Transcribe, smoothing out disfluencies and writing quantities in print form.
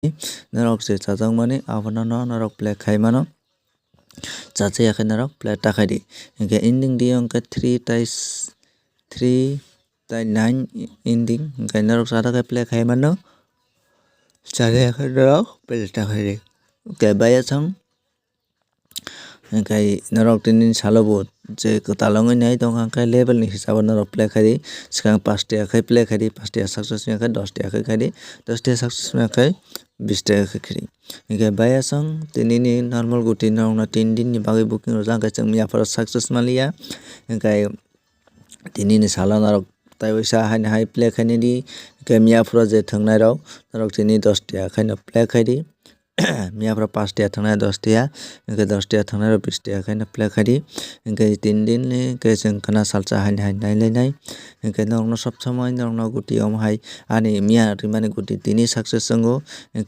Norok je chajakmani abono norok play khaimano chachayakhai norok play takhai di hingkhe ending dio hingkhe 3/9 ending hingkhe norok chajakhai play khai mano chajayakhai norok play takhai di. Hingkhe bayasang hingkhe norok tini salobo je kwtal ongui nai tongkha hingkhe level ni hisabo norok play khai di swkang 5 tiya khai play khai di 5 tiya success maya khai 10 tiya khai di 10 tiya success maya khai 20 taka khai khai di. Hingkhe bayasang tini ni normal goti norok no 3 din ni bagui booking rijak hingkhe chwng miyaforo success manliya hingkhe tini ni salo norok tai uisa haini hai play khainai di hingkhe miyaforo je thwngnai rok norok tini 10 tiya khai no play khai di miyaforo 5 tiya thwngnai 10 tiya hingkhe 10 tiya thwngnai rok 20 tiya khai no play khai di hingkhe 3 din ni hingkhe chwng khana salsa haini hai nailaihnai hingkhe norok no sob somoi norok no goti omo hai ani miya rimani goti tini success chwngo hingkhe.